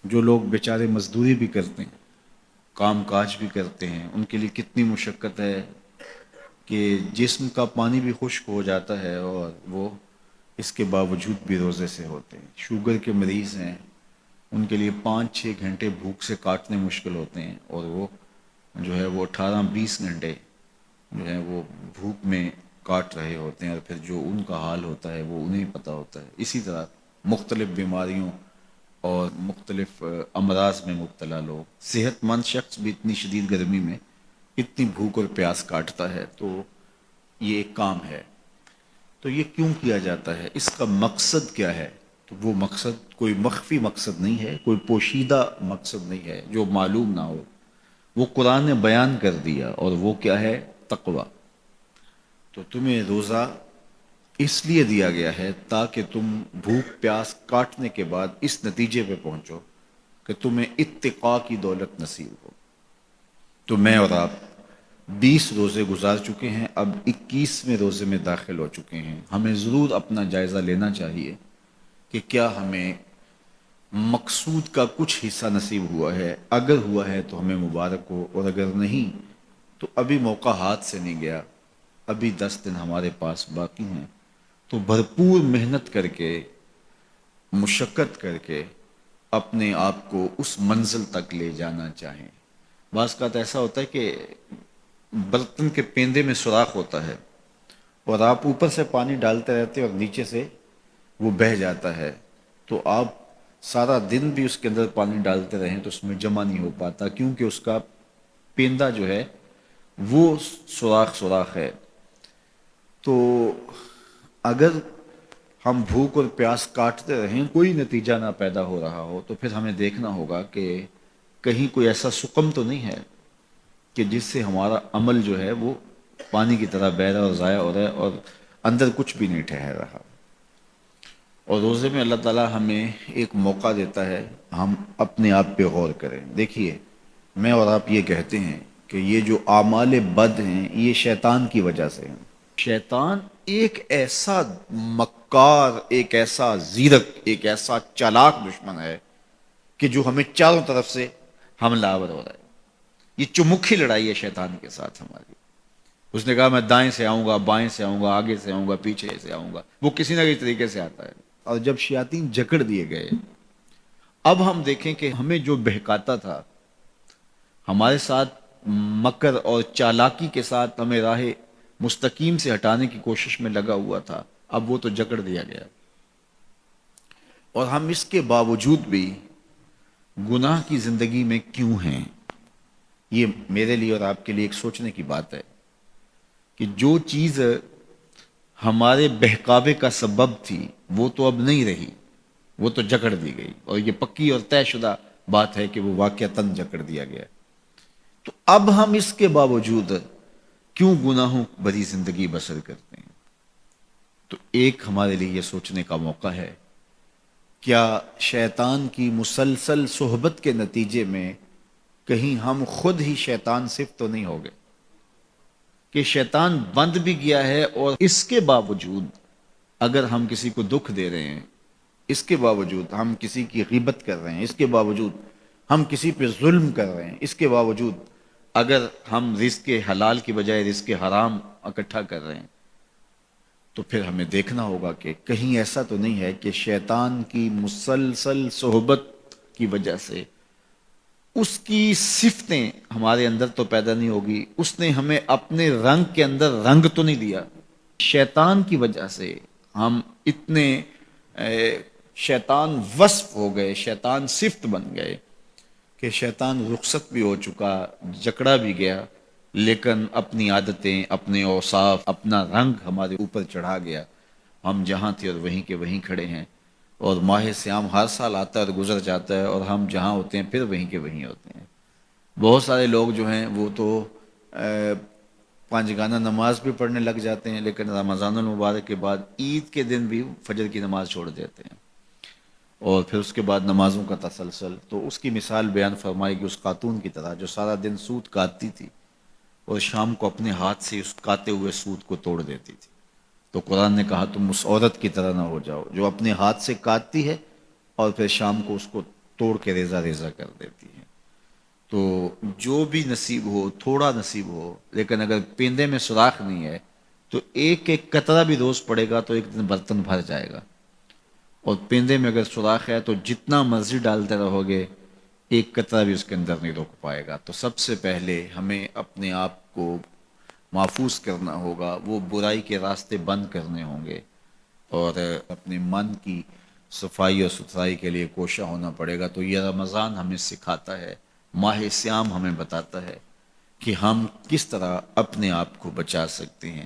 جو لوگ بیچارے مزدوری بھی کرتے ہیں، کام کاج بھی کرتے ہیں، ان کے لیے کتنی مشقت ہے کہ جسم کا پانی بھی خشک ہو جاتا ہے اور وہ اس کے باوجود بھی روزے سے ہوتے ہیں۔ شوگر کے مریض ہیں، ان کے لیے 5-6 گھنٹے بھوک سے کاٹنے مشکل ہوتے ہیں، اور وہ جو ہے وہ 18-20 گھنٹے جو ہے وہ بھوک میں کاٹ رہے ہوتے ہیں، اور پھر جو ان کا حال ہوتا ہے وہ انہیں پتہ ہوتا ہے۔ اسی طرح مختلف بیماریوں اور مختلف امراض میں مبتلا لوگ، صحت مند شخص بھی اتنی شدید گرمی میں اتنی بھوک اور پیاس کاٹتا ہے، تو یہ ایک کام ہے۔ تو یہ کیوں کیا جاتا ہے، اس کا مقصد کیا ہے؟ تو وہ مقصد کوئی مخفی مقصد نہیں ہے، کوئی پوشیدہ مقصد نہیں ہے جو معلوم نہ ہو، وہ قرآن نے بیان کر دیا، اور وہ کیا ہے؟ تقوی۔ تو تمہیں روزہ اس لیے دیا گیا ہے تاکہ تم بھوک پیاس کاٹنے کے بعد اس نتیجے پہ پہنچو کہ تمہیں اتقاء کی دولت نصیب ہو۔ تو میں اور آپ 20 روزے گزار چکے ہیں، اب 21ویں روزے میں داخل ہو چکے ہیں۔ ہمیں ضرور اپنا جائزہ لینا چاہیے کہ کیا ہمیں مقصود کا کچھ حصہ نصیب ہوا ہے۔ اگر ہوا ہے تو ہمیں مبارک ہو، اور اگر نہیں تو ابھی موقع ہاتھ سے نہیں گیا، ابھی 10 دن ہمارے پاس باقی ہیں۔ تو بھرپور محنت کر کے، مشقت کر کے اپنے آپ کو اس منزل تک لے جانا چاہیں۔ بعض کا ایسا ہوتا ہے کہ برتن کے پیندے میں سوراخ ہوتا ہے، اور آپ اوپر سے پانی ڈالتے رہتے ہیں اور نیچے سے وہ بہہ جاتا ہے، تو آپ سارا دن بھی اس کے اندر پانی ڈالتے رہیں تو اس میں جمع نہیں ہو پاتا، کیونکہ اس کا پیندہ جو ہے وہ سوراخ سوراخ ہے۔ تو اگر ہم بھوک اور پیاس کاٹتے رہیں، کوئی نتیجہ نہ پیدا ہو رہا ہو، تو پھر ہمیں دیکھنا ہوگا کہ کہیں کوئی ایسا سقم تو نہیں ہے کہ جس سے ہمارا عمل جو ہے وہ پانی کی طرح بہہ رہا ہے اور ضائع ہو رہا ہے، اور اندر کچھ بھی نہیں ٹھہر رہا۔ اور روزے میں اللہ تعالیٰ ہمیں ایک موقع دیتا ہے ہم اپنے آپ پہ غور کریں۔ دیکھیے، میں اور آپ یہ کہتے ہیں کہ یہ جو اعمال بد ہیں یہ شیطان کی وجہ سے ہیں۔ شیطان ایک ایسا مکار، ایک ایسا زیرک، ایک ایسا چالاک دشمن ہے کہ جو ہمیں چاروں طرف سے حملہ آور ہو رہا ہے۔ یہ چمکھی لڑائی ہے شیطان کے ساتھ ہماری۔ اس نے کہا میں دائیں سے آؤں گا، بائیں سے آؤں گا، آگے سے آؤں گا، پیچھے سے آؤں گا، وہ کسی نہ کسی طریقے سے آتا ہے۔ اور جب شیاطین جکڑ دیے گئے، اب ہم دیکھیں کہ ہمیں جو بہکاتا تھا، ہمارے ساتھ مکر اور چالاکی کے ساتھ ہمیں راہ مستقیم سے ہٹانے کی کوشش میں لگا ہوا تھا، اب وہ تو جکڑ دیا گیا، اور ہم اس کے باوجود بھی گناہ کی زندگی میں کیوں ہیں؟ یہ میرے لیے اور آپ کے لیے ایک سوچنے کی بات ہے کہ جو چیز ہمارے بہکاوے کا سبب تھی وہ تو اب نہیں رہی، وہ تو جکڑ دی گئی، اور یہ پکی اور طے شدہ بات ہے کہ وہ واقعتاً جکڑ دیا گیا۔ تو اب ہم اس کے باوجود کیوں گناہوں بھری زندگی بسر کرتے ہیں؟ تو ایک ہمارے لیے یہ سوچنے کا موقع ہے، کیا شیطان کی مسلسل صحبت کے نتیجے میں کہیں ہم خود ہی شیطان صفت تو نہیں ہو گئے کہ شیطان بند بھی گیا ہے، اور اس کے باوجود اگر ہم کسی کو دکھ دے رہے ہیں، اس کے باوجود ہم کسی کی غیبت کر رہے ہیں، اس کے باوجود ہم کسی پہ ظلم کر رہے ہیں، اس کے باوجود اگر ہم رزق حلال کی بجائے رزق حرام اکٹھا کر رہے ہیں، تو پھر ہمیں دیکھنا ہوگا کہ کہیں ایسا تو نہیں ہے کہ شیطان کی مسلسل صحبت کی وجہ سے اس کی صفتیں ہمارے اندر تو پیدا نہیں ہوگی، اس نے ہمیں اپنے رنگ کے اندر رنگ تو نہیں دیا۔ شیطان کی وجہ سے ہم اتنے شیطان وصف ہو گئے، شیطان صفت بن گئے کہ شیطان رخصت بھی ہو چکا، جکڑا بھی گیا، لیکن اپنی عادتیں، اپنے اوصاف، اپنا رنگ ہمارے اوپر چڑھا گیا۔ ہم جہاں تھے اور وہیں کے وہیں کھڑے ہیں، اور ماہ سیام ہر سال آتا ہے اور گزر جاتا ہے، اور ہم جہاں ہوتے ہیں پھر وہیں کے وہیں ہوتے ہیں۔ بہت سارے لوگ جو ہیں وہ تو 5 گانہ نماز بھی پڑھنے لگ جاتے ہیں، لیکن رمضان المبارک کے بعد عید کے دن بھی فجر کی نماز چھوڑ دیتے ہیں، اور پھر اس کے بعد نمازوں کا تسلسل۔ تو اس کی مثال بیان فرمائی کہ اس خاتون کی طرح جو سارا دن سوت کاٹتی تھی اور شام کو اپنے ہاتھ سے اس کاتے ہوئے سوت کو توڑ دیتی تھی۔ تو قرآن نے کہا تم اس عورت کی طرح نہ ہو جاؤ جو اپنے ہاتھ سے کاٹتی ہے اور پھر شام کو اس کو توڑ کے ریزہ ریزہ کر دیتی ہے۔ تو جو بھی نصیب ہو، تھوڑا نصیب ہو، لیکن اگر پیندے میں سوراخ نہیں ہے تو ایک ایک قطرہ بھی روز پڑے گا تو ایک دن برتن بھر جائے گا، اور پیندے میں اگر سوراخ ہے تو جتنا مرضی ڈالتے رہو گے ایک قطرہ بھی اس کے اندر نہیں روک پائے گا۔ تو سب سے پہلے ہمیں اپنے آپ کو محفوظ کرنا ہوگا، وہ برائی کے راستے بند کرنے ہوں گے، اور اپنے من کی صفائی اور ستھرائی کے لیے کوشاں ہونا پڑے گا۔ تو یہ رمضان ہمیں سکھاتا ہے، ماہ صیام ہمیں بتاتا ہے کہ ہم کس طرح اپنے آپ کو بچا سکتے ہیں۔